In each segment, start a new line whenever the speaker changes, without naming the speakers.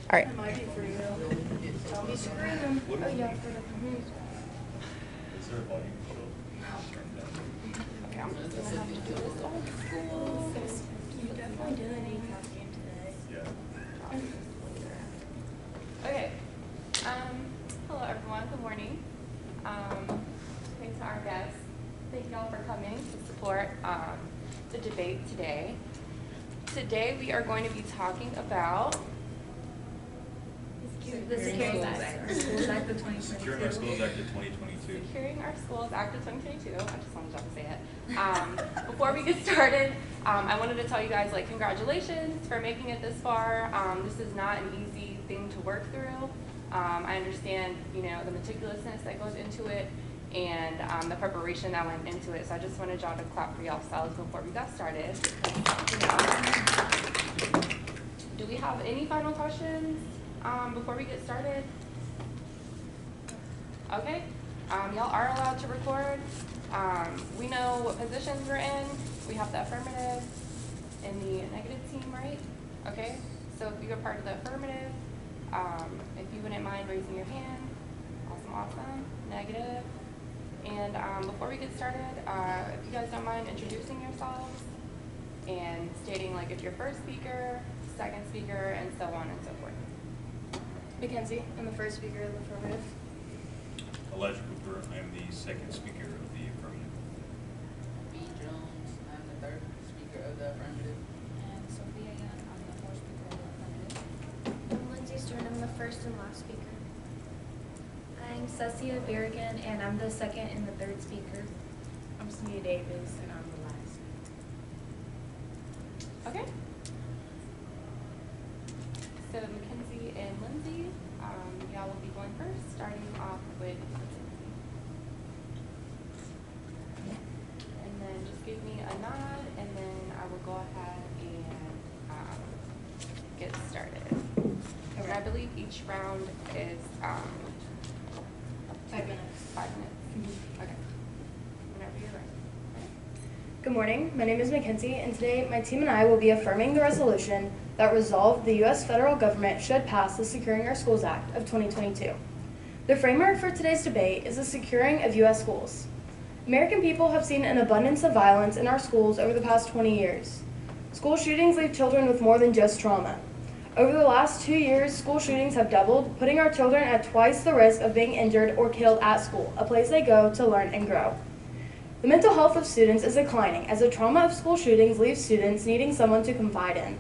All right.
It might be for you. Don't be screaming. Oh, yeah.
Is there a volume control?
Okay, I'm just gonna have to do this old school.
You definitely did an ACAP game today.
Yeah.
Okay. Hello everyone. Good morning. Thanks to our guests. Thank y'all for coming to support the debate today. Today we are going to be talking about
The Securing Schools Act of 2022.
Securing Our Schools Act of 2022.
Securing Our Schools Act of 2022. I just wanted y'all to say it. Before we get started, I wanted to tell you guys, like, congratulations for making it this far. This is not an easy thing to work through. I understand, you know, the meticulousness that goes into it and the preparation that went into it. So I just wanted y'all to clap for yourselves before we got started. Do we have any final questions before we get started? Okay. Y'all are allowed to record. We know what positions we're in. We have the affirmative and the negative team, right? Okay. So if you're part of the affirmative, if you wouldn't mind raising your hand. Awesome. Negative. And before we get started, if you guys don't mind introducing yourselves and stating, like, if you're first speaker, second speaker, and so on and so forth.
Mackenzie, I'm the first speaker of the affirmative.
Elijah Cooper, I am the second speaker of the affirmative.
B. Jones, I'm the third speaker of the affirmative.
And Sophia Young, I'm the fourth speaker of the affirmative.
I'm Lindsay Stern, I'm the first and last speaker.
I'm Cecilia Berrigan, and I'm the second and the third speaker.
I'm Sonia Davis, and I'm the last.
Okay. So Mackenzie and Lindsay, y'all will be going first, starting off with Mackenzie. And then just give me a nod, and then I will go ahead and get started. And I believe each round is
5 minutes.
5 minutes. Okay. Whenever you're ready.
Good morning, my name is Mackenzie, and today my team and I will be affirming the resolution that resolved the U.S. federal government should pass the Securing Our Schools Act of 2022. The framework for today's debate is the securing of U.S. schools. American people have seen an abundance of violence in our schools over the past 20 years. School shootings leave children with more than just trauma. Over the last 2 years, school shootings have doubled, putting our children at twice the risk of being injured or killed at school, a place they go to learn and grow. The mental health of students is declining as the trauma of school shootings leaves students needing someone to confide in.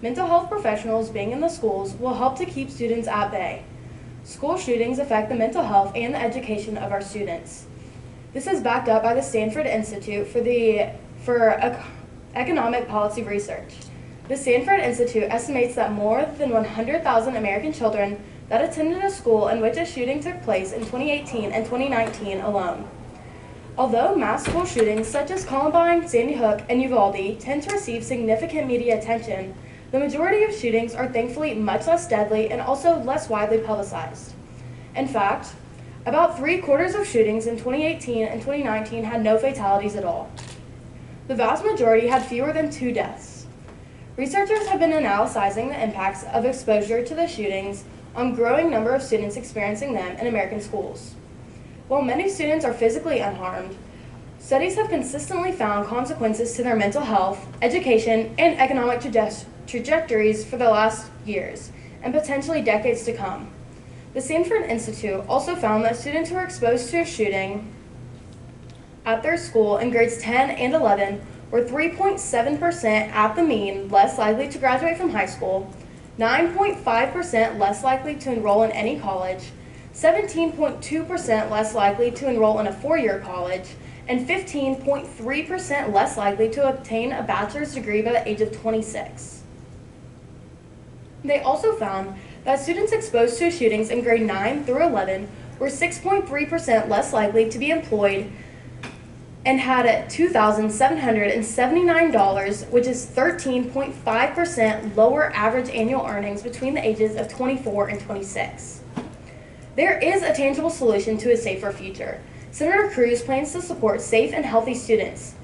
Mental health professionals being in the schools will help to keep students at bay. School shootings affect the mental health and the education of our students. This is backed up by the Stanford Institute for Economic Policy Research. The Stanford Institute estimates that more than 100,000 American children that attended a school in which a shooting took place in 2018 and 2019 alone. Although mass school shootings such as Columbine, Sandy Hook, and Uvalde tend to receive significant media attention, the majority of shootings are thankfully much less deadly and also less widely publicized. In fact, about 3/4 of shootings in 2018 and 2019 had no fatalities at all. The vast majority had fewer than 2 deaths. Researchers have been analyzing the impacts of exposure to the shootings on a growing number of students experiencing them in American schools. While many students are physically unharmed, studies have consistently found consequences to their mental health, education, and economic trajectories for the last years, and potentially decades to come. The Stanford Institute also found that students who were exposed to a shooting at their school in grades 10 and 11 were 3.7% at the mean less likely to graduate from high school, 9.5% less likely to enroll in any college, 17.2% less likely to enroll in a 4-year college, and 15.3% less likely to obtain a bachelor's degree by the age of 26. They also found that students exposed to shootings in grade 9 through 11 were 6.3% less likely to be employed and had $2,779, which is 13.5% lower average annual earnings between the ages of 24 and 26. There is a tangible solution to a safer future. Senator Cruz plans to support safe and healthy students,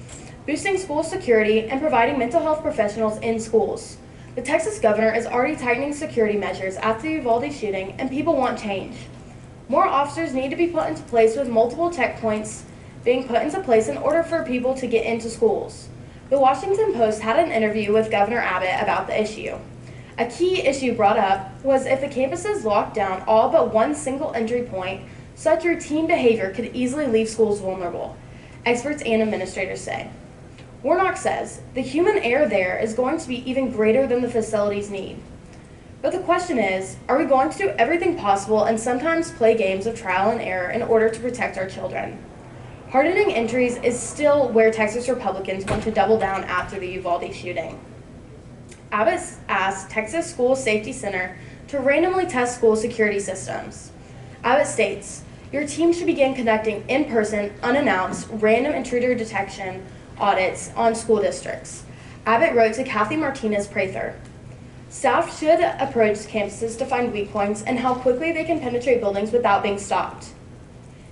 boosting school security and providing mental health professionals in schools. The Texas governor is already tightening security measures after the Uvalde shooting, and people want change. More officers need to be put into place, with multiple checkpoints being put into place in order for people to get into schools. The Washington Post had an interview with Governor Abbott about the issue. A key issue brought up was if the campuses locked down all but one single entry point, such routine behavior could easily leave schools vulnerable, experts and administrators say. Warnock says the human error there is going to be even greater than the facilities need. But the question is, are we going to do everything possible and sometimes play games of trial and error in order to protect our children? Hardening entries is still where Texas Republicans want to double down after the Uvalde shooting. Abbott asked Texas School Safety Center to randomly test school security systems. Abbott states, your team should begin conducting in-person, unannounced, random intruder detection audits on school districts. Abbott wrote to Kathy Martinez-Prather. Staff should approach campuses to find weak points and how quickly they can penetrate buildings without being stopped.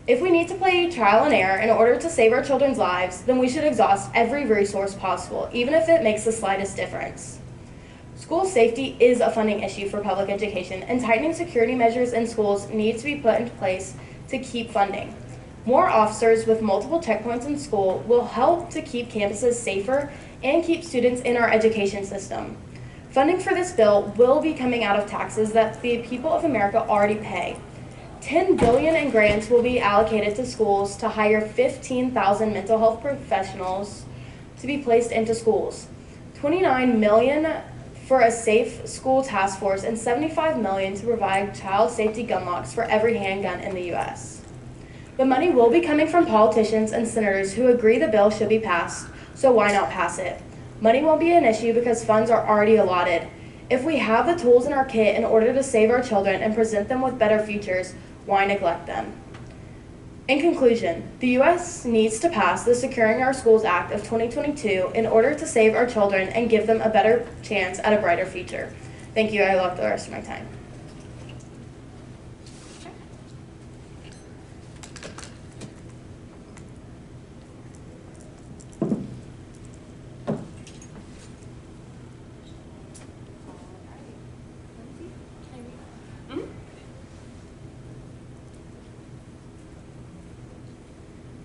If we need to play trial and error in order to save our children's lives, then we should exhaust every resource possible, even if it makes the slightest difference. School safety is a funding issue for public education, and tightening security measures in schools needs to be put into place to keep funding. More officers with multiple checkpoints in school will help to keep campuses safer and keep students in our education system. Funding for this bill will be coming out of taxes that the people of America already pay. $10 billion in grants will be allocated to schools to hire 15,000 mental health professionals to be placed into schools, $29 million for a safe school task force, and $75 million to provide child safety gun locks for every handgun in the U.S. The money will be coming from politicians and senators who agree the bill should be passed, so why not pass it? Money won't be an issue because funds are already allotted. If we have the tools in our kit in order to save our children and present them with better futures, why neglect them? In conclusion, the U.S. needs to pass the Securing Our Schools Act of 2022 in order to save our children and give them a better chance at a brighter future. Thank you. I love the rest of my time.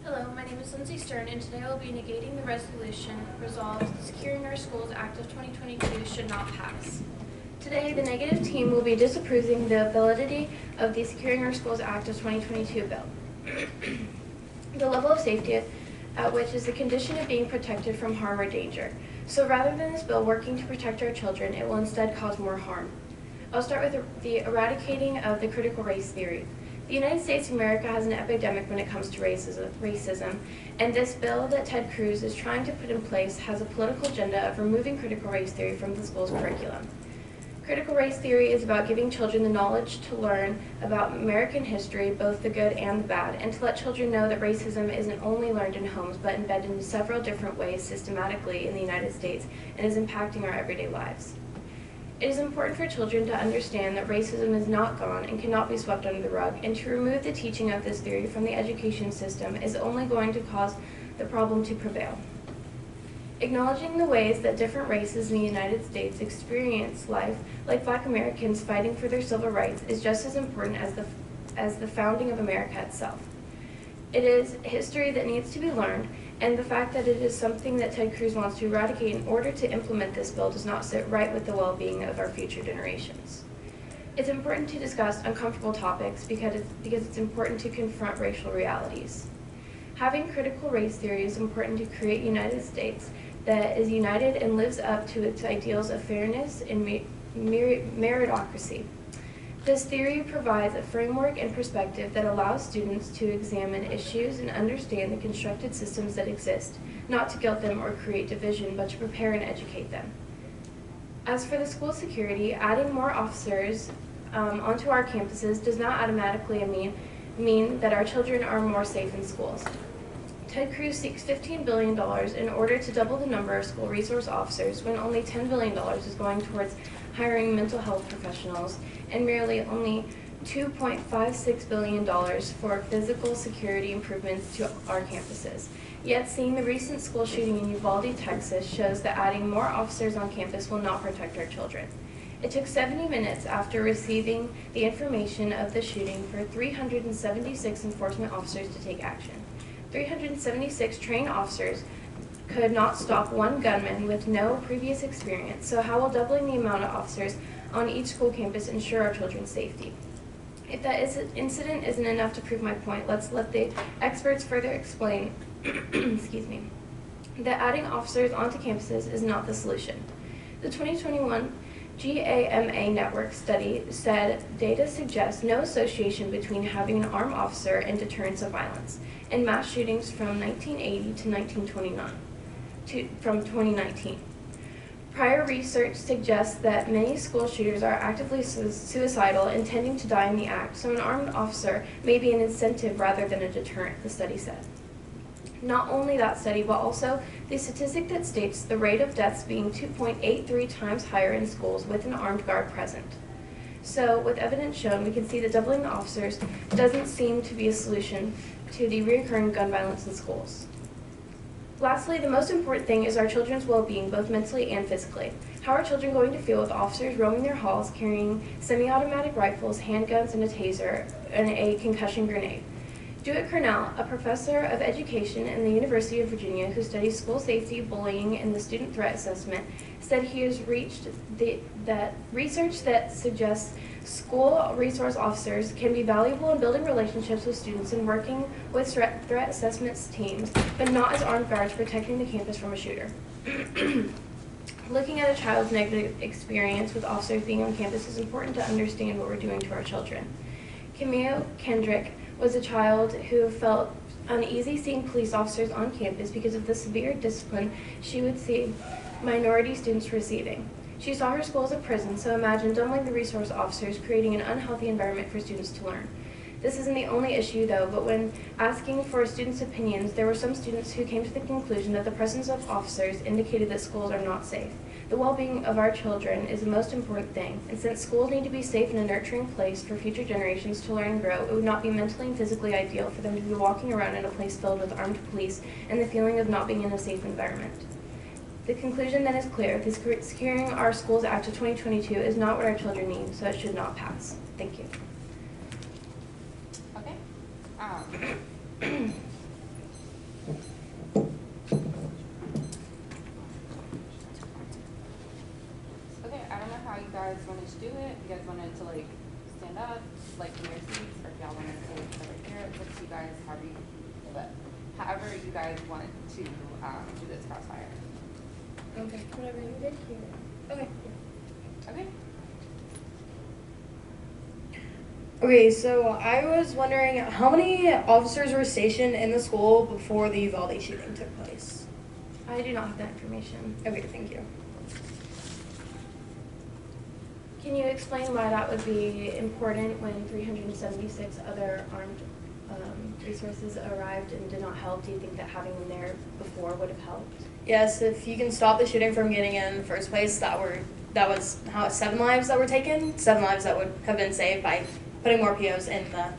Hello, my name is Lindsay Stern, and today I will be negating the resolution resolved the Securing Our Schools Act of 2022 should not pass. Today, the negative team will be disapproving the validity of the Securing Our Schools Act of 2022 bill. The level of safety at which is the condition of being protected from harm or danger. So rather than this bill working to protect our children, it will instead cause more harm. I'll start with the eradicating of the critical race theory. The United States of America has an epidemic when it comes to racism, and this bill that Ted Cruz is trying to put in place has a political agenda of removing critical race theory from the school's curriculum. Critical race theory is about giving children the knowledge to learn about American history, both the good and the bad, and to let children know that racism isn't only learned in homes, but embedded in several different ways systematically in the United States and is impacting our everyday lives. It is important for children to understand that racism is not gone and cannot be swept under the rug, and to remove the teaching of this theory from the education system is only going to cause the problem to prevail. Acknowledging the ways that different races in the United States experience life, like Black Americans fighting for their civil rights, is just as important as the founding of America itself. It is history that needs to be learned, and the fact that it is something that Ted Cruz wants to eradicate in order to implement this bill does not sit right with the well-being of our future generations. It's important to discuss uncomfortable topics because it's important to confront racial realities. Having critical race theory is important to create a United States that is united and lives up to its ideals of fairness and meritocracy. This theory provides a framework and perspective that allows students to examine issues and understand the constructed systems that exist, not to guilt them or create division, but to prepare and educate them. As for the school security, adding more officers onto our campuses does not automatically mean that our children are more safe in schools. Ted Cruz seeks $15 billion in order to double the number of school resource officers when only $10 billion is going towards hiring mental health professionals and merely only $2.56 billion for physical security improvements to our campuses. Yet seeing the recent school shooting in Uvalde, Texas shows that adding more officers on campus will not protect our children. It took 70 minutes after receiving the information of the shooting for 376 enforcement officers to take action. 376 trained officers could not stop one gunman with no previous experience, so how will doubling the amount of officers on each school campus ensure our children's safety? If that incident isn't enough to prove my point, let's let the experts further explain excuse me, that adding officers onto campuses is not the solution. The 2021 GAMA network study said data suggests no association between having an armed officer and deterrence of violence in mass shootings from 1980 to 1929 from 2019. Prior research suggests that many school shooters are actively suicidal, intending to die in the act, so an armed officer may be an incentive rather than a deterrent, the study said. Not only that study, but also the statistic that states the rate of deaths being 2.83 times higher in schools with an armed guard present. So, with evidence shown, we can see that doubling the officers doesn't seem to be a solution to the recurring gun violence in schools. Lastly, the most important thing is our children's well-being, both mentally and physically. How are children going to feel with officers roaming their halls carrying semi-automatic rifles, handguns, and a taser, and a concussion grenade? Dewitt Cornell, a professor of education in the University of Virginia who studies school safety, bullying, and the student threat assessment, said he has reached that research that suggests school resource officers can be valuable in building relationships with students and working with threat assessments teams, but not as armed guards protecting the campus from a shooter. Looking at a child's negative experience with officers being on campus is important to understand what we're doing to our children. Camille Kendrick was a child who felt uneasy seeing police officers on campus because of the severe discipline she would see minority students receiving. She saw her school as a prison, so imagine doubling the resource officers, creating an unhealthy environment for students to learn. This isn't the only issue, though, but when asking for students' opinions, there were some students who came to the conclusion that the presence of officers indicated that schools are not safe. The well-being of our children is the most important thing, and since schools need to be safe and a nurturing place for future generations to learn and grow, it would not be mentally and physically ideal for them to be walking around in a place filled with armed police and the feeling of not being in a safe environment. The conclusion then is clear. The Securing Our Schools Act of 2022 is not what our children need, so it should not pass. Thank you.
Okay. Okay, I don't know how you guys wanted to do it. You guys wanted to like stand up, like in your seats, or if y'all wanted to like sit right here. It's up to you guys, however you guys want to do this crossfire.
Okay, whatever you did here. Okay.
Okay.
Okay, so I was wondering how many officers were stationed in the school before the Uvalde shooting took place?
I do not have that information.
Okay, thank you.
Can you explain why that would be important when 376 other armed resources arrived and did not help? Do you think that having them there before would have helped?
Yes, if you can stop the shooting from getting in the first place, that was how 7 lives that were taken, 7 lives that would have been saved by putting more POs in the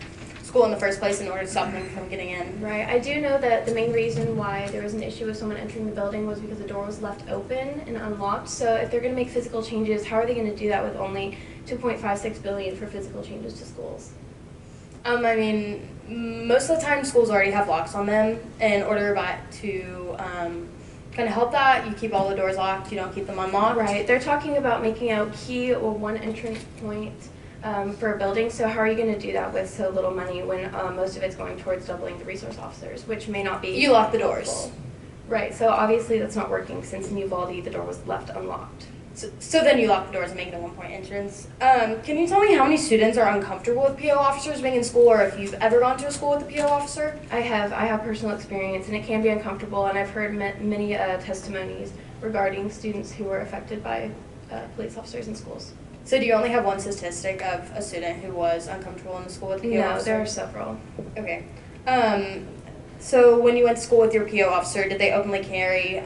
school in the first place in order to stop them from getting in.
Right. I do know that the main reason why there was an issue with someone entering the building was because the door was left open and unlocked. So if they're going to make physical changes, how are they going to do that with only $2.56 billion for physical changes to schools?
I mean, most of the time schools already have locks on them. In order to kind of help that, you keep all the doors locked, you don't keep them unlocked.
Right. They're talking about making a key or one entrance point for a building. So how are you going to do that with so little money when most of it's going towards doubling the resource officers, which may not be.
You lock the doors.
Helpful. Right. So obviously that's not working since in Uvalde the door was left unlocked.
So then you lock the doors and make it a one-point entrance. Can you tell me how many students are uncomfortable with PO officers being in school, or if you've ever gone to a school with a PO officer?
I have personal experience, and it can be uncomfortable, and I've heard many testimonies regarding students who were affected by police officers in schools.
So do you only have one statistic of a student who was uncomfortable in the school with a PO officer?
No, there are several.
Okay. So when you went to school with your PO officer, did they openly carry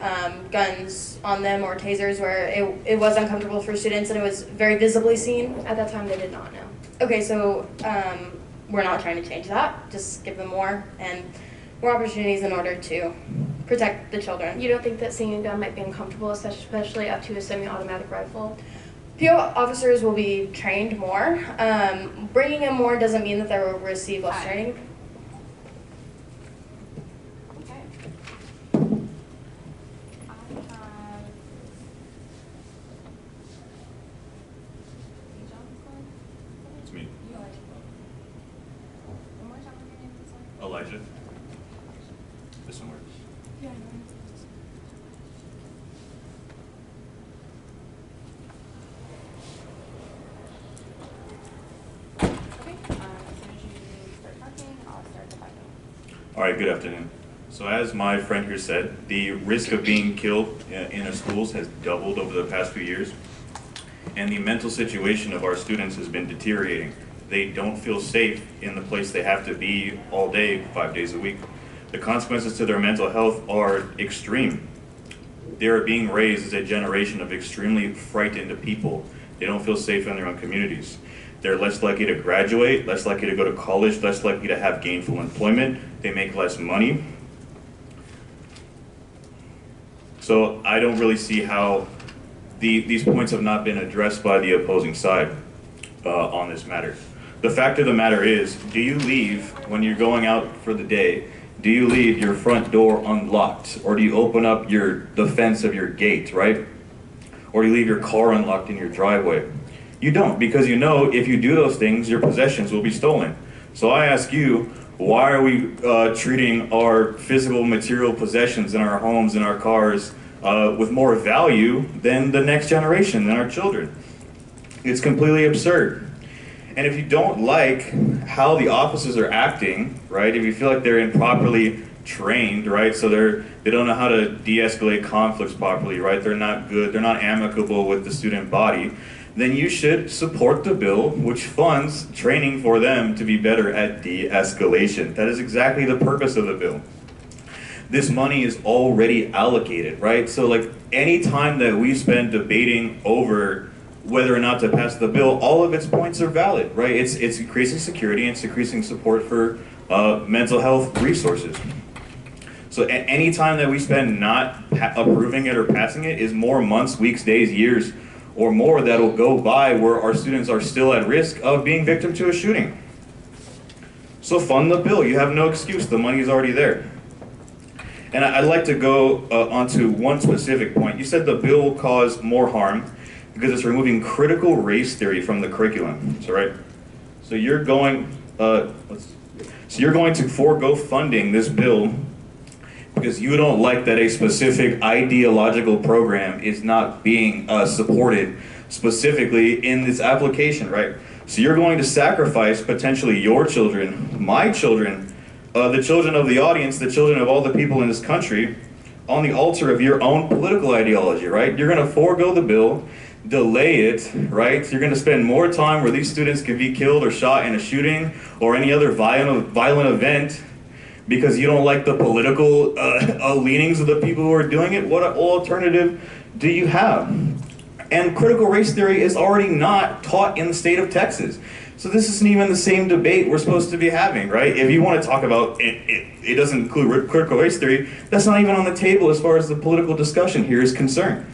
guns on them or tasers where it was uncomfortable for students and it was very visibly seen?
At that time, they did not know.
Okay, so we're not trying to change that. Just give them more and more opportunities in order to protect the children.
You don't think that seeing a gun might be uncomfortable, especially up to a semi-automatic rifle?
PO officers will be trained more. Bringing in more doesn't mean that they will receive less training.
Okay. I have. B. Jones one?
It's me,
You are. One more time, your name is sorry.
Elijah. This one works.
Yeah,
Okay, as soon as you start talking, I'll start the timer.
All right, good afternoon. So as my friend here said, the risk of being killed in our schools has doubled over the past few years, and the mental situation of our students has been deteriorating. They don't feel safe in the place they have to be all day, 5 days a week. The consequences to their mental health are extreme. They are being raised as a generation of extremely frightened people. They don't feel safe in their own communities. They're less likely to graduate, less likely to go to college, less likely to have gainful employment. They make less money. So I don't really see how these points have not been addressed by the opposing side on this matter. The fact of the matter is, do you leave when you're going out for the day? Do you leave your front door unlocked, or do you open up the fence of your gate, right? Or do you leave your car unlocked in your driveway? You don't, because you know if you do those things, your possessions will be stolen. So I ask you, why are we treating our physical material possessions in our homes and our cars with more value than the next generation, than our children? It's completely absurd. And if you don't like how the officers are acting, right, if you feel like they're improperly trained, right, so they don't know how to de-escalate conflicts properly, right, they're not good, they're not amicable with the student body, then you should support the bill which funds training for them to be better at de-escalation. That is exactly the purpose of the bill. This money is already allocated, right? So like any time that we spend debating over whether or not to pass the bill, all of its points are valid, right? It's increasing security and it's increasing support for mental health resources. So any time that we spend not approving it or passing it is more months, weeks, days, years, or more that'll go by where our students are still at risk of being victim to a shooting. So fund the bill. You have no excuse. The money is already there. And I'd like to go onto one specific point. You said the bill will cause more harm because it's removing critical race theory from the curriculum. So right. So you're going to forego funding this bill because you don't like that a specific ideological program is not being supported specifically in this application, right? So you're going to sacrifice potentially your children, my children, the children of the audience, the children of all the people in this country, on the altar of your own political ideology, right? You're going to forego the bill, delay it, right? You're going to spend more time where these students could be killed or shot in a shooting or any other violent event because you don't like the political leanings of the people who are doing it. What alternative do you have? And critical race theory is already not taught in the state of Texas. So this isn't even the same debate we're supposed to be having, right? If you want to talk about it doesn't include critical race theory, that's not even on the table as far as the political discussion here is concerned.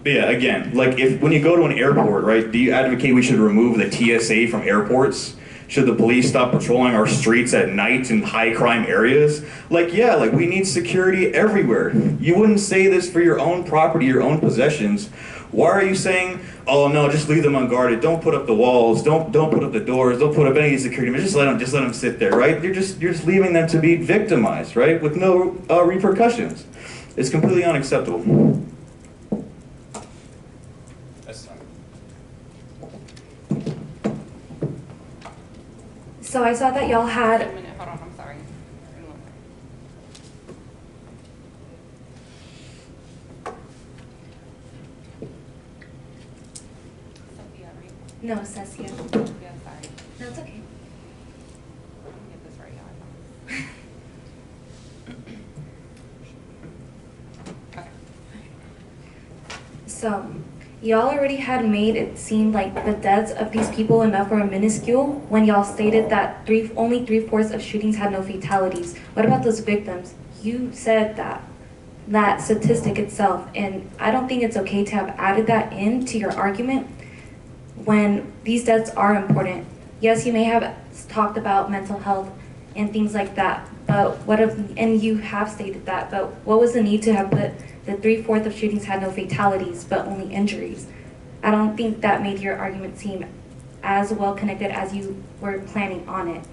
But yeah, again, like when you go to an airport, right, do you advocate we should remove the TSA from airports? Should the police stop patrolling our streets at night in high crime areas? Like, yeah, like we need security everywhere. You wouldn't say this for your own property, your own possessions. Why are you saying, oh no, just leave them unguarded, don't put up the walls, don't put up the doors, don't put up any security, just let them sit there, right? You're just leaving them to be victimized, right? With no repercussions. It's completely unacceptable.
So I saw that y'all
Wait a
had,
minute, hold on, I'm sorry. Give me 1 second. Sophia, right?
no, Cecia.
Yeah, sorry.
No, it's okay.
I'm gonna get this right, y'all. Okay.
So,
y'all already had made it seem like the deaths of these people enough were minuscule when y'all stated that only 3/4 of shootings had no fatalities. What about those victims? You said that statistic itself, and I don't think it's okay to have added that into your argument when these deaths are important. Yes, you may have talked about mental health and things like that, but and you have stated that, but what was the need to have put the 3/4 of shootings had no fatalities, but only injuries? I don't think that made your argument seem as well connected as you were planning on it.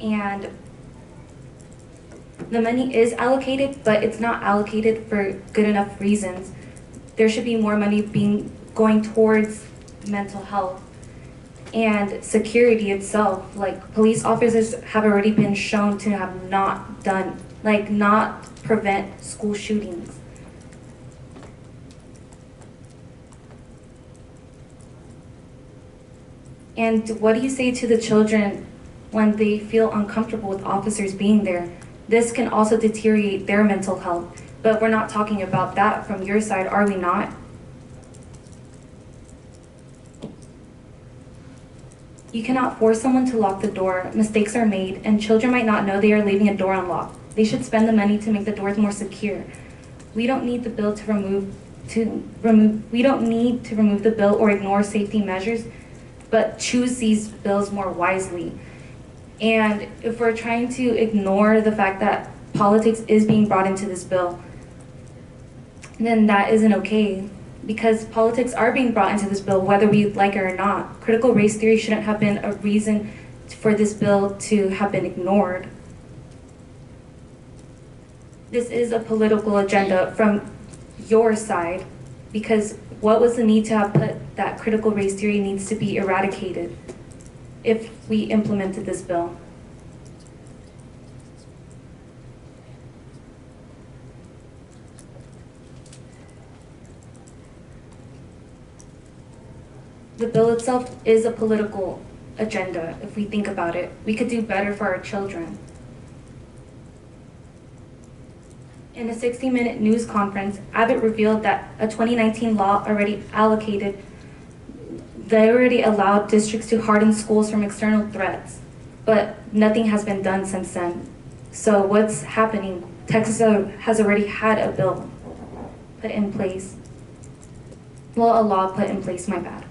And the money is allocated, but it's not allocated for good enough reasons. There should be more money going towards mental health and security itself. Like, police officers have already been shown to have not prevent school shootings. And what do you say to the children when they feel uncomfortable with officers being there? This can also deteriorate their mental health, but we're not talking about that from your side, are we not? You cannot force someone to lock the door. Mistakes are made, and children might not know they are leaving a door unlocked. They should spend the money to make the doors more secure. We don't need the bill we don't need to remove the bill or ignore safety measures, but choose these bills more wisely. And if we're trying to ignore the fact that politics is being brought into this bill, then that isn't okay, because politics are being brought into this bill whether we like it or not. Critical race theory shouldn't have been a reason for this bill to have been ignored. This is a political agenda from your side, because what was the need to have put that critical race theory needs to be eradicated if we implemented this bill? The bill itself is a political agenda, if we think about it. We could do better for our children. In a 60-minute news conference, Abbott revealed that a 2019 law they already allowed districts to harden schools from external threats, but nothing has been done since then. So what's happening? Texas has already had a bill put in place. Well, a law put in place, my bad.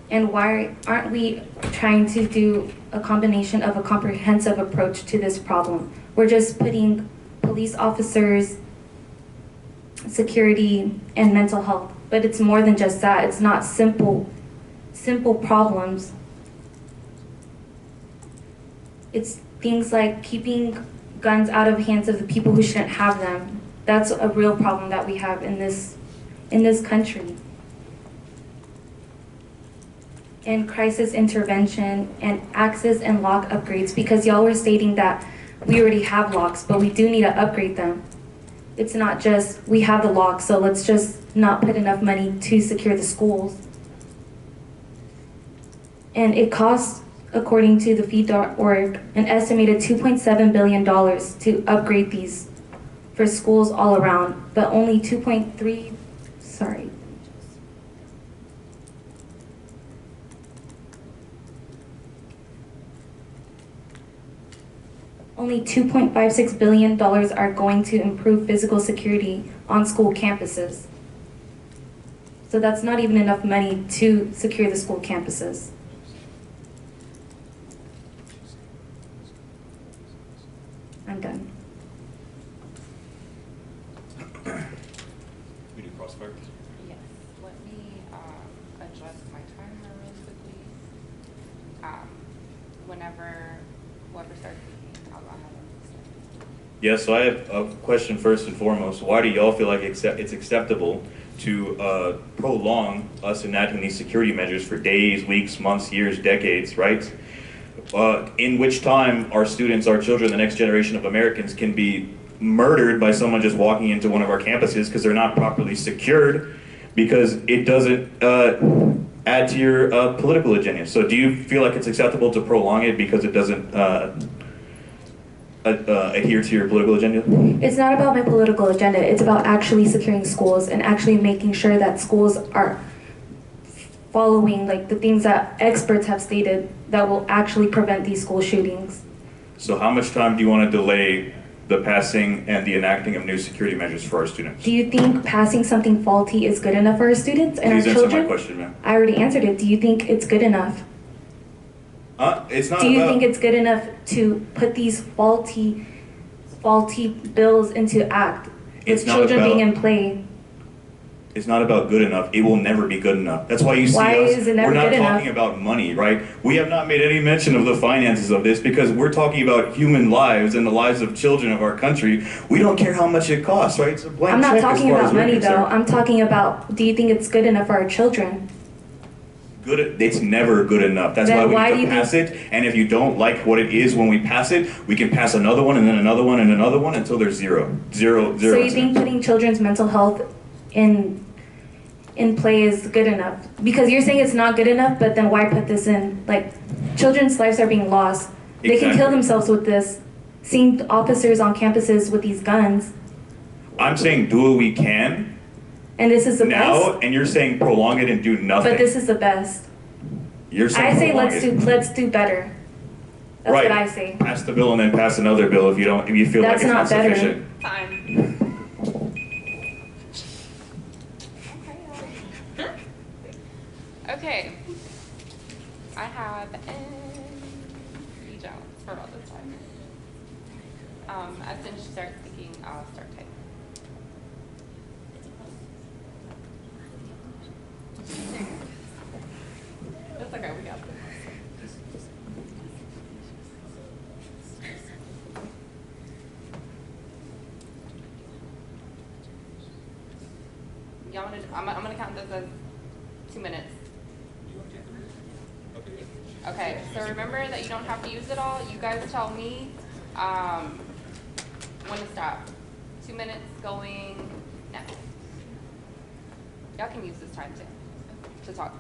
And why aren't we trying to do a combination of a comprehensive approach to this problem? We're just putting police officers, security, and mental health, but it's more than just that. It's not simple problems. It's things like keeping guns out of hands of the people who shouldn't have them. That's a real problem that we have in this country. And crisis intervention and access and lock upgrades, because y'all were stating that we already have locks, but we do need to upgrade them. It's not just we have the locks, so let's just not put enough money to secure the schools. And it costs, according to the feed.org, an estimated $2.7 billion to upgrade these for schools all around, but only only $2.56 billion are going to improve physical security on school campuses. So that's not even enough money to secure the school campuses. I'm done.
We do crossfire.
Yes, let me adjust my timer really quickly. Whoever starts speaking, I'll go ahead and start.
Yeah, so I have a question first and foremost. Why do y'all feel like it's acceptable to prolong us enacting these security measures for days, weeks, months, years, decades, right? In which time our students, our children, the next generation of Americans can be murdered by someone just walking into one of our campuses because they're not properly secured, because it doesn't add to your political agenda. So do you feel like it's acceptable to prolong it because it doesn't adhere to your political agenda?
It's not about my political agenda. It's about actually securing schools and actually making sure that schools are following like the things that experts have stated that will actually prevent these school shootings.
So how much time do you want to delay the passing and the enacting of new security measures for our students?
Do you think passing something faulty is good enough for our students and
Please
our
answer
children?
my question, ma'am.
I already answered it. Do you think it's good enough?
It's not
Do you
about,
think it's good enough to put these faulty bills into act
It's
with
not
children
about-
being in play?
it's not about good enough. It will never be good enough. That's why you see
Why
us.
is it never
We're not
good
talking
enough?
about money, right? We have not made any mention of the finances of this because we're talking about human lives and the lives of children of our country. We don't care how much it costs, right? It's a blank
I'm not
check as
talking
far as
about
we're
money though.
concerned.
I'm talking about, do you think it's good enough for our children?
Good. It's never good enough. That's
Then
why we
why
need
do
to
you
pass it. And if you don't like what it is when we pass it, we can pass another one and then another one and another one until there's zero.
So you think
incidents.
putting children's mental health in play is good enough? Because you're saying it's not good enough, but then why put this in? Like, children's lives are being lost. They can kill
Exactly.
themselves with this. Seeing officers on campuses with these guns,
I'm saying do what we can
and this is the
now,
best.
and you're saying prolong it and do nothing.
But this is the best.
You're saying
I say
prolong
let's
it.
do better. That's
Right.
what I say.
Pass the bill and then pass another bill if you feel
That's
like it's
not
not
better.
sufficient.
Time. Okay. I have B. Jones for all this time. As soon as she starts speaking, I'll start typing. That's okay, we got this. Y'all wanna, I'm gonna count this as 2 minutes. Okay, so remember that you don't have to use it all. You guys tell me when to stop. 2 minutes going now. Y'all can use this time too, to talk.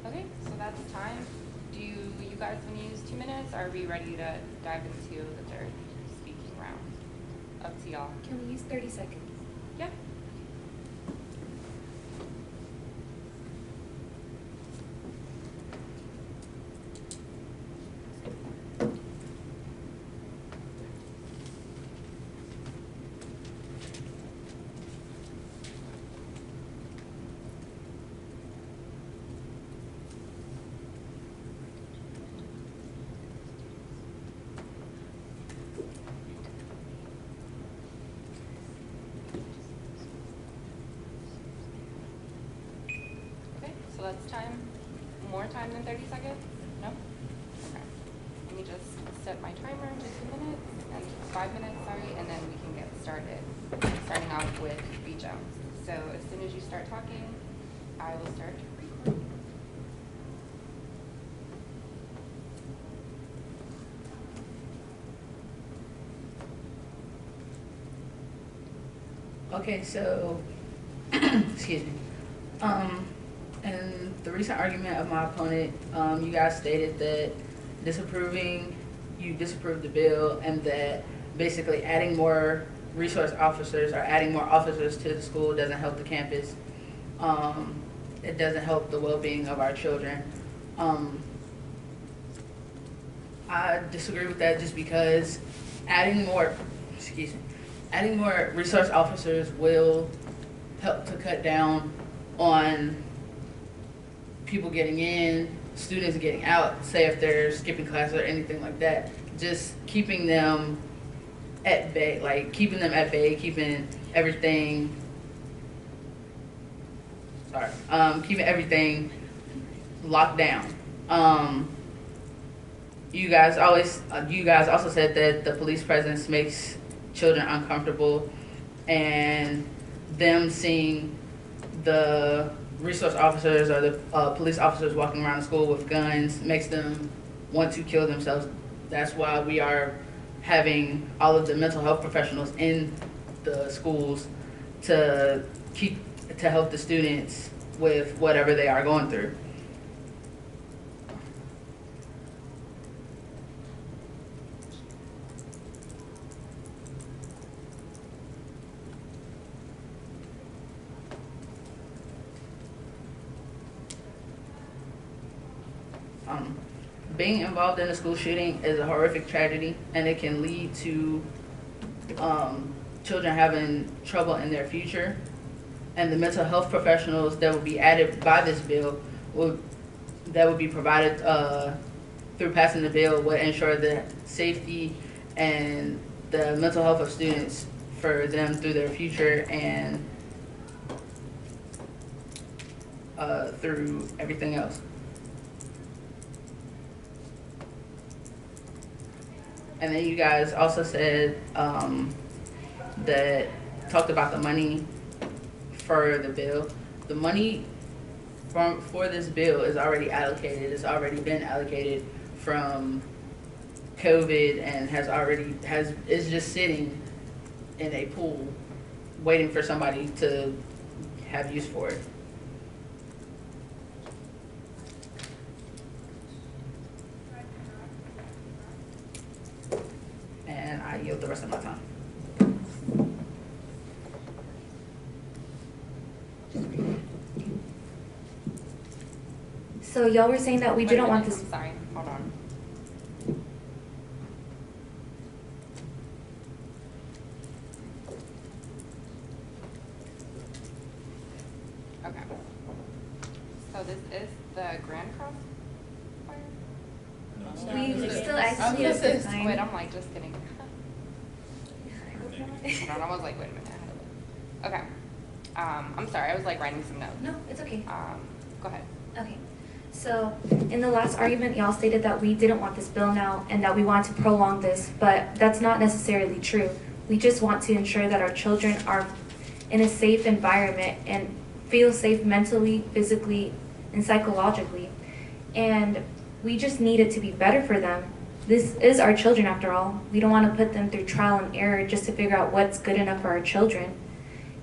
Okay, so that's time. Do you guys want to use 2 minutes? Or are we ready to dive into the third speaking round? Up to y'all.
Can we use 30 seconds?
Yeah. that's time, more time than 30 seconds? No? Okay. Let me just set my timer to 2 minutes, and 5 minutes, sorry, and then we can get started. Starting off with B. Jones. So as soon as you start talking, I will start recording.
Okay, so, excuse me. In the recent argument of my opponent, you guys stated that you disapproved the bill, and that basically adding more resource officers or adding more officers to the school doesn't help the campus. It doesn't help the well-being of our children. I disagree with that just because adding more resource officers will help to cut down on people getting in, students getting out, say if they're skipping class or anything like that. Just keeping them at bay, keeping everything locked down. You guys also said that the police presence makes children uncomfortable, and them seeing the resource officers or the police officers walking around the school with guns makes them want to kill themselves. That's why we are having all of the mental health professionals in the schools to help the students with whatever they are going through. Being involved in a school shooting is a horrific tragedy, and it can lead to children having trouble in their future. And the mental health professionals that will be added by this bill, that will be provided through passing the bill, will ensure the safety and the mental health of students for them through their future and through everything else. And then you guys also said that talked about the money for the bill. The money for this bill is already allocated. It's already been allocated from COVID and is just sitting in a pool waiting for somebody to have use for it. And I yield the rest of my time.
So y'all were saying that we didn't want this.
Sorry, hold on. Okay. So this is the Grand Cross fire?
We still actually have
Wait,
time.
I'm like just kidding. Hold on, I was like, wait a minute, I had to look. Okay. I'm sorry, I was like writing some notes.
No, it's okay.
Go ahead.
Okay. So in the last argument, y'all stated that we didn't want this bill now and that we want to prolong this, but that's not necessarily true. We just want to ensure that our children are in a safe environment and feel safe mentally, physically, and psychologically. And we just need it to be better for them. This is our children after all. We don't want to put them through trial and error just to figure out what's good enough for our children.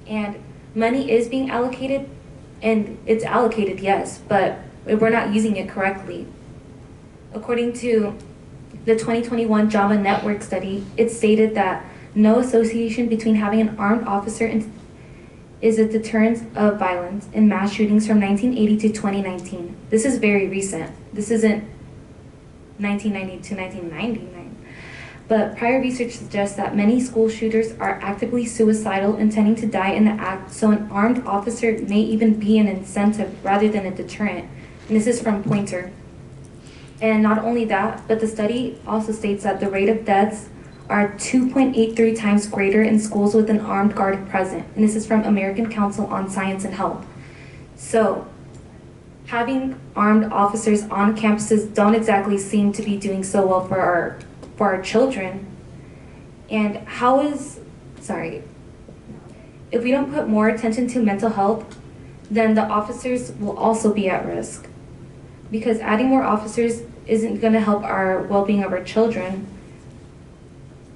And money is being allocated, and it's allocated, yes, but we're not using it correctly. According to the 2021 JAMA Network study, it stated that no association between having an armed officer is a deterrent of violence in mass shootings from 1980 to 2019. This is very recent. This isn't 1990 to 1999. But prior research suggests that many school shooters are actively suicidal, intending to die in the act, so an armed officer may even be an incentive rather than a deterrent. And this is from Pointer. And not only that, but the study also states that the rate of deaths are 2.83 times greater in schools with an armed guard present. And this is from American Council on Science and Health. So having armed officers on campuses don't exactly seem to be doing so well for our children. And if we don't put more attention to mental health, then the officers will also be at risk. Because adding more officers isn't going to help our well-being of our children.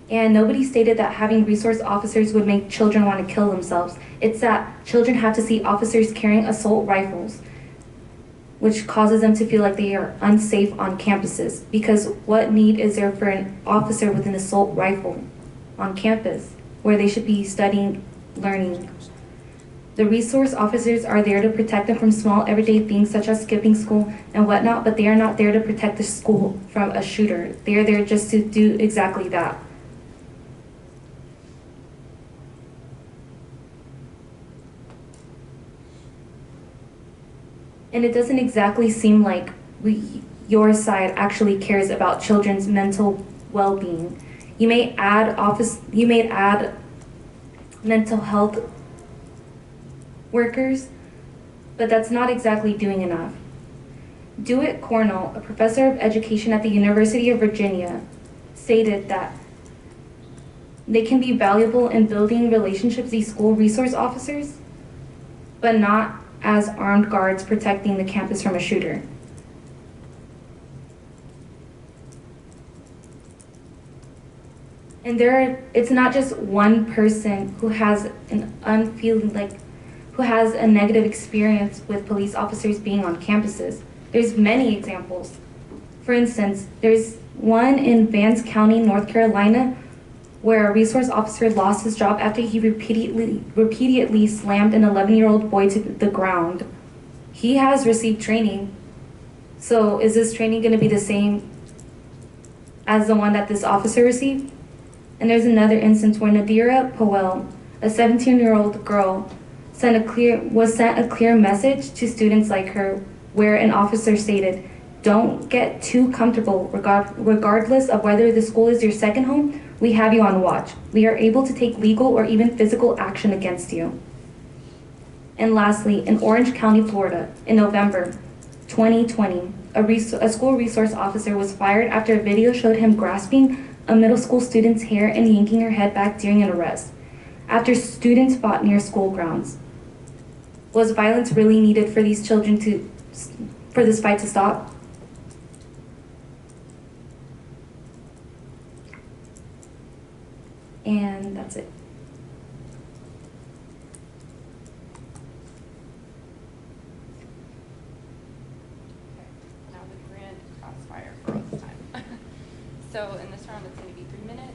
And nobody stated that having resource officers would make children want to kill themselves. It's that children have to see officers carrying assault rifles, which causes them to feel like they are unsafe on campuses. Because what need is there for an officer with an assault rifle on campus where they should be studying, learning? The resource officers are there to protect them from small everyday things such as skipping school and whatnot, but they are not there to protect the school from a shooter. They are there just to do exactly that. And it doesn't exactly seem like your side actually cares about children's mental well-being. You may add mental health workers, but that's not exactly doing enough. Dewitt Cornell, a professor of education at the University of Virginia, stated that they can be valuable in building relationships, these school resource officers, but not as armed guards protecting the campus from a shooter. And it's not just one person who has who has a negative experience with police officers being on campuses. There's many examples. For instance, there's one in Vance County, North Carolina, where a resource officer lost his job after he repeatedly slammed an 11-year-old boy to the ground. He has received training. So is this training going to be the same as the one that this officer received? And there's another instance where Nadira Powell, a 17-year-old girl, was sent a clear message to students like her, where an officer stated, "Don't get too comfortable. Regardless of whether the school is your second home, we have you on watch. We are able to take legal or even physical action against you." And lastly, in Orange County, Florida, in November 2020, a school resource officer was fired after a video showed him grasping a middle school student's hair and yanking her head back during an arrest, after students fought near school grounds. Was violence really needed for these children for this fight to stop? And that's it.
Now the grand crossfire for all this time. So in this round, it's going to be 3 minutes.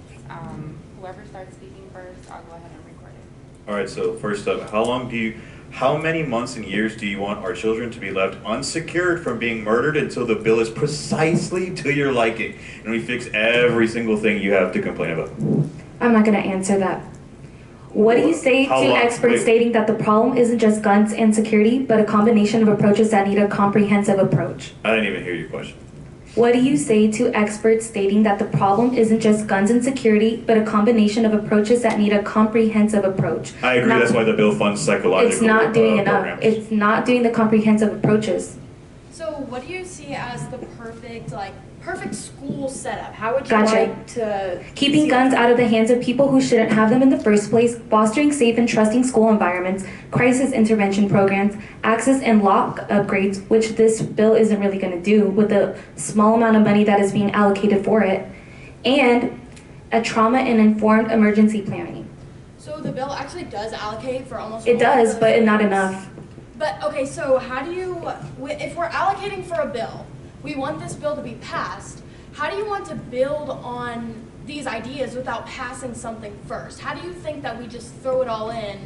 Whoever starts speaking first, I'll go ahead and record it.
All right, so first up, how many months and years do you want our children to be left unsecured from being murdered until the bill is precisely to your liking and we fix every single thing you have to complain about?
I'm not going to answer that. What do you say to experts stating that the problem isn't just guns and security, but a combination of approaches that need a comprehensive approach?
I didn't even hear your question.
What do you say to experts stating that the problem isn't just guns and security, but a combination of approaches that need a comprehensive approach?
I agree, that's why the bill funds psychological
It's not doing enough.
programs.
It's not doing the comprehensive approaches.
So what do you see as the perfect school setup? How would you
Gotcha.
like to
Keeping
see
guns
it?
out of the hands of people who shouldn't have them in the first place, fostering safe and trusting school environments, crisis intervention programs, access and lock upgrades, which this bill isn't really going to do with the small amount of money that is being allocated for it, and a trauma and informed emergency planning.
So the bill actually does allocate for almost
It
all
does,
of
but
those
not
things.
enough.
But okay, so how do you, if we're allocating for a bill, we want this bill to be passed, how do you want to build on these ideas without passing something first? How do you think that we just throw it all in?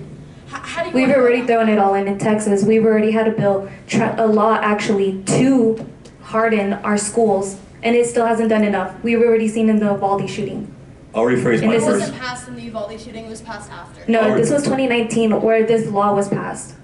How do you
We've
want to
already
go about
thrown it all in Texas. We've already had a law actually to harden our schools, and it still hasn't done enough. We've already seen in the Uvalde shooting.
I'll rephrase
And
my
It
this is-
first.
wasn't passed in the Uvalde shooting, it was passed after.
No, this was 2019 where this law was passed.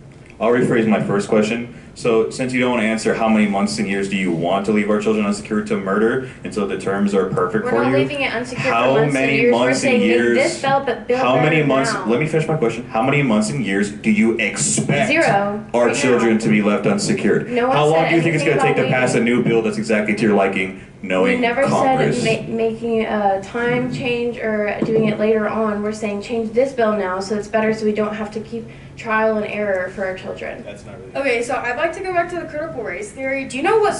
I'll rephrase my first question. So since you don't want to answer how many months and years do you want to leave our children unsecured to murder until the terms are perfect
We're
for
not
you?
leaving it unsecured for
How
months and
many
years. We're
months
saying
and
make
years?
this bill
How many
better
months?
now.
Let me finish my question. How many months and years do you expect
0
our
right
children
now.
to be left unsecured?
No one
How long
said
do you think it's going to take
anything
to
about
pass a new bill that's exactly to your liking,
We
knowing
never
Congress?
said making a time change or doing it later on. We're saying change this bill now so it's better so we don't have to keep trial and error for our children.
That's not really.
Okay, so I'd like to go back to the critical race theory. Do you know what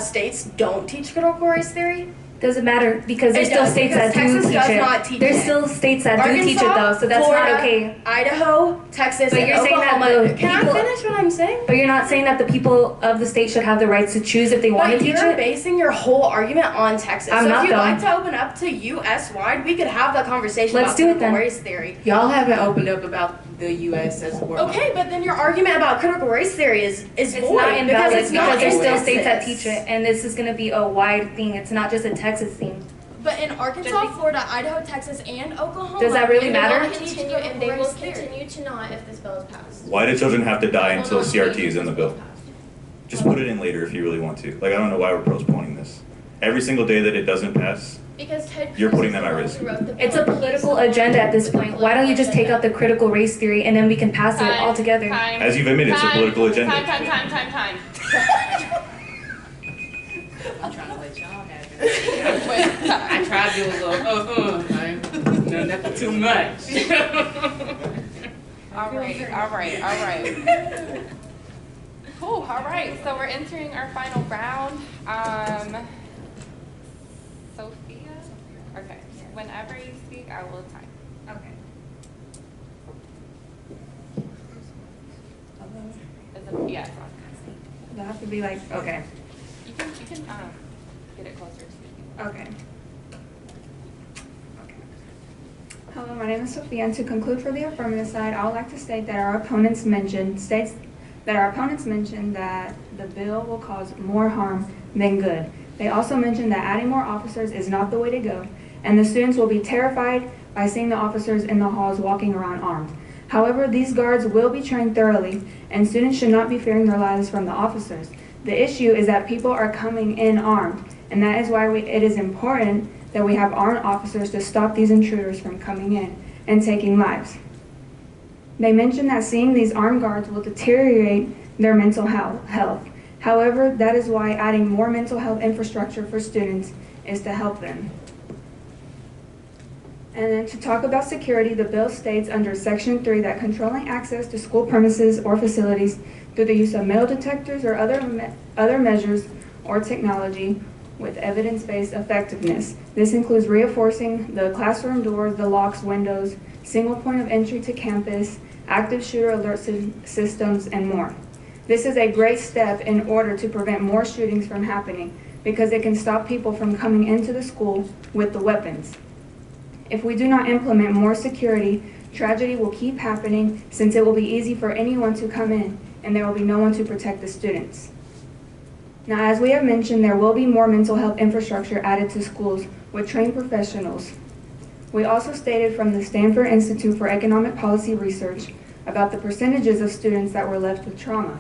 states don't teach critical race theory?
Doesn't matter because there's
It
still
does,
states
because
that do
Texas
teach
does
it.
not teach
There's
it.
still states that do teach it
Arkansas,
though, so that's
Florida,
not okay.
Idaho, Texas,
But
and
you're saying that
Oklahoma.
the
Can I
people-
finish what I'm saying?
But you're not saying that the people of the state should have the rights to choose if they want to
But
teach
you're
it?
basing your whole argument on Texas.
I'm
so
not,
if you'd
though.
like to open up to U.S. wide, we could have that conversation
Let's
about
do it
critical
then.
race theory.
Y'all haven't opened up about the U.S. as a world.
Okay, but then your argument about critical race theory is
It's
void
not invalid
because it's not
there's
in
still states that
Texas.
teach it, and this is going to be a wide thing. It's not just a Texas thing.
But in Arkansas, Florida, Idaho, Texas, and Oklahoma,
Does that really
They
matter?
will continue and they will continue to not if this bill is passed.
Why do children have to die
They will
until
not
CRT
change
is in the
if this
bill?
is passed.
Just put it in later if you really want to. Like, I don't know why we're postponing this. Every single day that it doesn't pass,
Because Ted
You're
Cruz
putting
is
them
the
at
one
risk.
who wrote the bill.
It's a political agenda at this point. Why don't you just take out the critical race theory and then we can pass it all together?
Time.
as you've admitted, it's a
Time.
political agenda.
Time.
I'm trying to let y'all have it. I tried to do a little, like, no, nothing too much.
All right. Cool, all right, so we're entering our final round. Sophia? Okay, whenever you speak, I will time.
Okay.
Yes,
Do I have to be like, okay,
you can, get it closer to you.
okay. Hello, my name is Sophia, and to conclude for the affirmative side, I would like to state that our opponents mentioned that the bill will cause more harm than good. They also mentioned that adding more officers is not the way to go, and the students will be terrified by seeing the officers in the halls walking around armed. However, these guards will be trained thoroughly, and students should not be fearing their lives from the officers. The issue is that people are coming in armed, and that is why it is important that we have armed officers to stop these intruders from coming in and taking lives. They mentioned that seeing these armed guards will deteriorate their mental health. However, that is why adding more mental health infrastructure for students is to help them. And then to talk about security, the bill states under Section 3 that controlling access to school premises or facilities through the use of metal detectors or other measures or technology with evidence-based effectiveness. This includes reinforcing the classroom doors, the locks, windows, single point of entry to campus, active shooter alert systems, and more. This is a great step in order to prevent more shootings from happening because it can stop people from coming into the school with the weapons. If we do not implement more security, tragedy will keep happening since it will be easy for anyone to come in and there will be no one to protect the students. Now, as we have mentioned, there will be more mental health infrastructure added to schools with trained professionals. We also stated from the Stanford Institute for Economic Policy Research about the percentages of students that were left with trauma.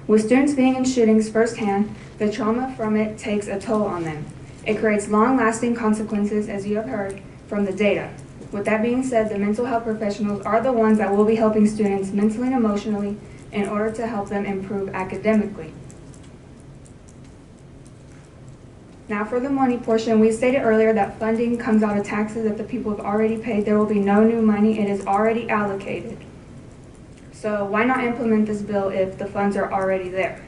With students being in shootings firsthand, the trauma from it takes a toll on them. It creates long-lasting consequences, as you have heard from the data. With that being said, the mental health professionals are the ones that will be helping students mentally and emotionally in order to help them improve academically. Now for the money portion, we stated earlier that funding comes out of taxes that the people have already paid. There will be no new money. It is already allocated. So why not implement this bill if the funds are already there?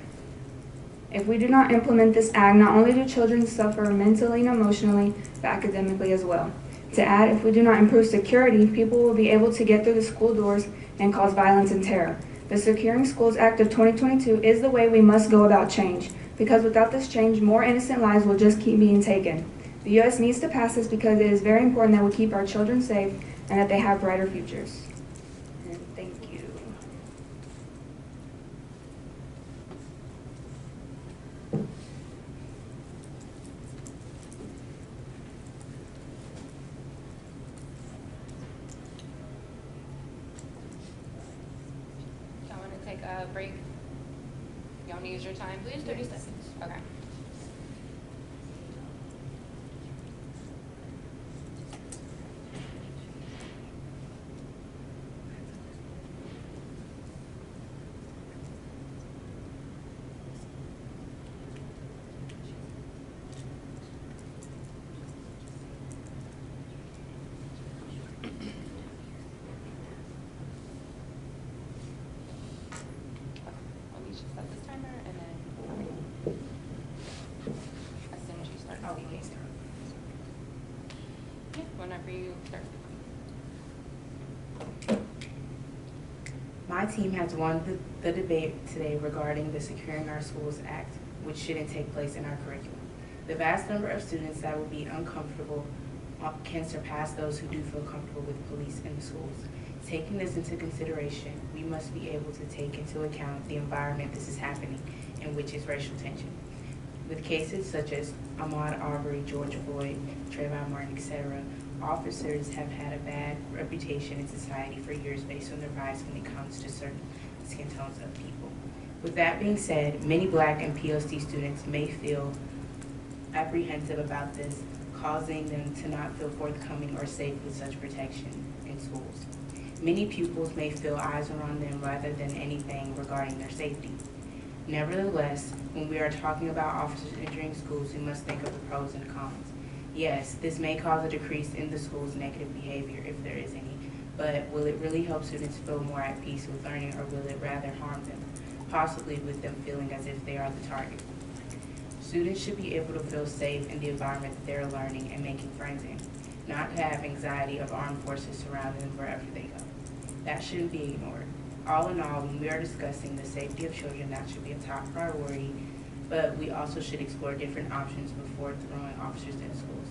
If we do not implement this act, not only do children suffer mentally and emotionally, but academically as well. To add, if we do not improve security, people will be able to get through the school doors and cause violence and terror. The Securing Schools Act of 2022 is the way we must go about change, because without this change, more innocent lives will just keep being taken. The U.S. needs to pass this because it is very important that we keep our children safe and that they have brighter futures. And thank you.
Y'all want to take a break? Y'all need use your time, please? 30 seconds. Okay. Let me just set this timer and then as soon as you start speaking. Yeah, whenever you start speaking.
My team has won the debate today regarding the Securing Our Schools Act, which shouldn't take place in our curriculum. The vast number of students that will be uncomfortable can surpass those who do feel comfortable with police in the schools. Taking this into consideration, we must be able to take into account the environment this is happening in, which is racial tension. With cases such as Ahmaud Arbery, George Floyd, Trayvon Martin, etc., officers have had a bad reputation in society for years based on their bias when it comes to certain skin tones of people. With that being said, many Black and POC students may feel apprehensive about this, causing them to not feel forthcoming or safe with such protection in schools. Many pupils may feel eyes are on them rather than anything regarding their safety. Nevertheless, when we are talking about officers entering schools, we must think of the pros and cons. Yes, this may cause a decrease in the school's negative behavior, if there is any, but will it really help students feel more at peace with learning, or will it rather harm them, possibly with them feeling as if they are the target? Students should be able to feel safe in the environment that they're learning and making friends in, not have anxiety of armed forces surrounding them wherever they go. That shouldn't be ignored. All in all, when we are discussing the safety of children, that should be a top priority, but we also should explore different options before throwing officers in schools.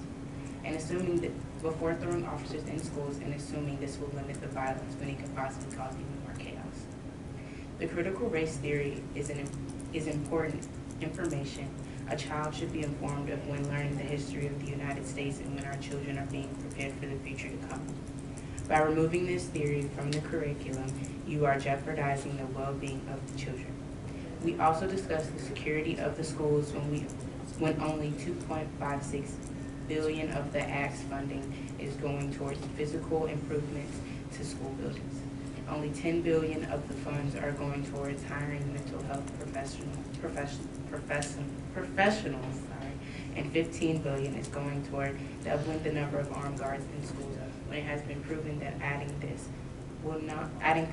And assuming that before throwing officers in schools and assuming this will limit the violence when it could possibly cause even more chaos. The critical race theory is important information a child should be informed of when learning the history of the United States and when our children are being prepared for the future to come. By removing this theory from the curriculum, you are jeopardizing the well-being of the children. We also discussed the security of the schools when only $2.56 billion of the Act's funding is going towards fisical improvements to school buildings. Only $10 billion of the funds are going towards hiring mental health professionals, and $15 billion is going toward doubling the number of armed guards in schools, when it has been proven that adding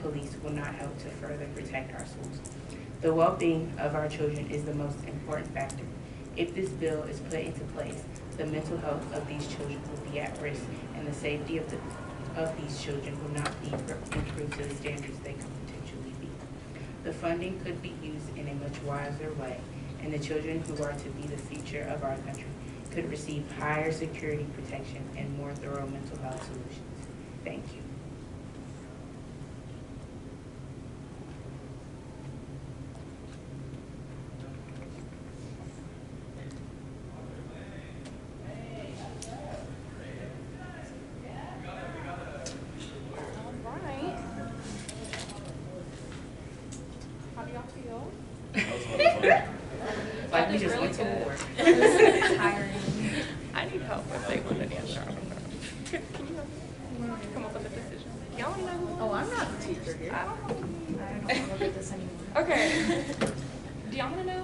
police will not help to further protect our schools. The well-being of our children is the most important factor. If this bill is put into place, the mental health of these children will be at risk, and the safety of these children will not be improved to the standards they could potentially be. The funding could be used in a much wiser way, and the children who are to be the future of our country could receive higher security protection and more thorough mental health solutions. Thank you. Like we just went to war.
Tiring. I need help if they want an answer. Can you help me come up with a decision? Y'all want to know who?
Oh, I'm not the teacher here.
I don't know.
I don't want to look at this anymore.
Okay. Do y'all want to know?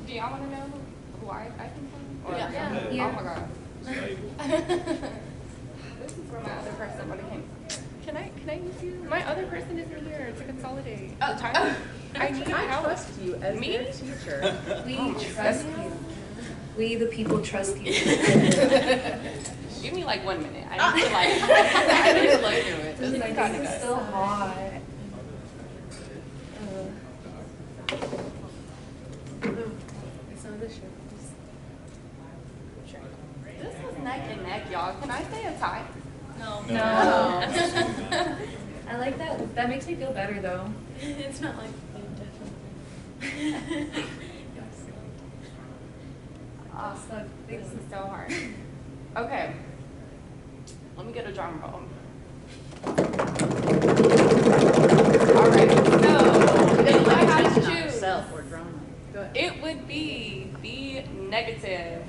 Do y'all want to know who I can find?
Yeah.
Oh my god. This is for my other person when it came. Can I use you? My other person isn't here to consolidate the time. I need help.
I trust you as
Me?
your teacher.
We trust you. We, the people, trust you.
Give me like 1 minute. I need to I need to look through it.
This is
kind of
so hot.
Some of the shows.
This is neck and neck, y'all. Can I say a tie?
No.
No. I like that. That makes me feel better though.
It's not like definitely.
This is so hard. Okay. Let me get a drum roll. All right. So, if I had to choose,
Self or drama. Go
It would be the negative.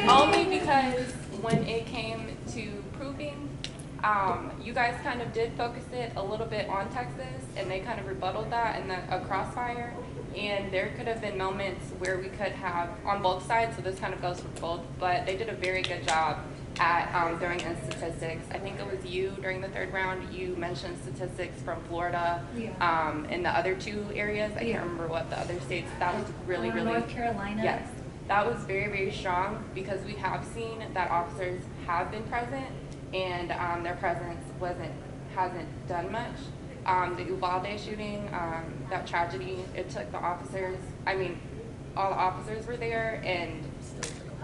Only because when it came to proving, you guys kind of did focus it a little bit on Texas, and they kind of rebutted that in a crossfire. And there could have been moments where we could have, on both sides, so this kind of goes for both, but they did a very good job at throwing in statistics. I think it was you during the third round, you mentioned statistics from Florida, in the other two areas. I can't remember what the other states. That was really, really.
North Carolina.
Yes, that was very, very strong because we have seen that officers have been present and their presence hasn't done much. The Uvalde shooting, that tragedy, it took the officers, I mean, all the officers were there and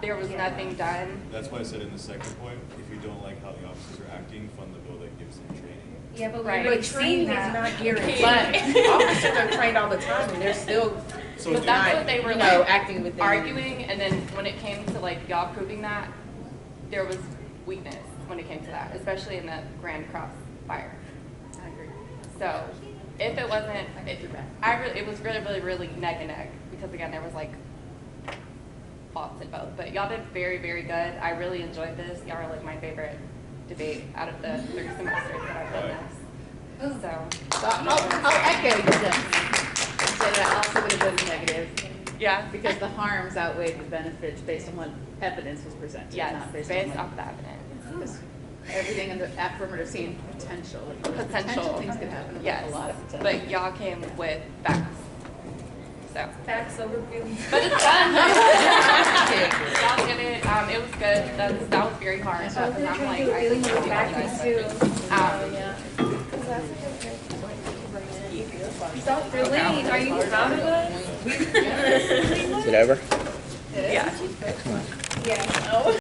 there was nothing done.
That's why I said in the second point, if you don't like how the officers are acting, fund the bill that gives them training.
Yeah, but
Right.
we've
But training
seen
is
that.
not guaranteed. Officers are trained all the time and they're still
So
But that's what they were like
acting with them.
arguing, and then when it came to like y'all proving that, there was weakness when it came to that, especially in the Grand Cross fire.
I agree.
So if it wasn't, it was really, really, really neck and neck because again there was like faults in both. But y'all did very, very good. I really enjoyed this. Y'all are like my favorite debate out of the 3 semesters that I've done this. So
I'll echo you, Jeff. Say that also would have been negative
yeah,
because the harms outweighed the benefits based on what evidence was presented,
yes,
not based
based
on
off the evidence.
because everything in the affirmative scene potential.
Potential.
Things could happen.
Yes,
A lot of potential.
but y'all came with facts. So.
Facts over feelings.
But it's done. Y'all did it. It was good. That was very hard.
I was
I'm
trying
like,
to do a
I
feeling
couldn't
with
do
facts
that.
too.
Yeah.
Stop relating. Are you proud of us?
Is it over?
Yeah.
Yeah.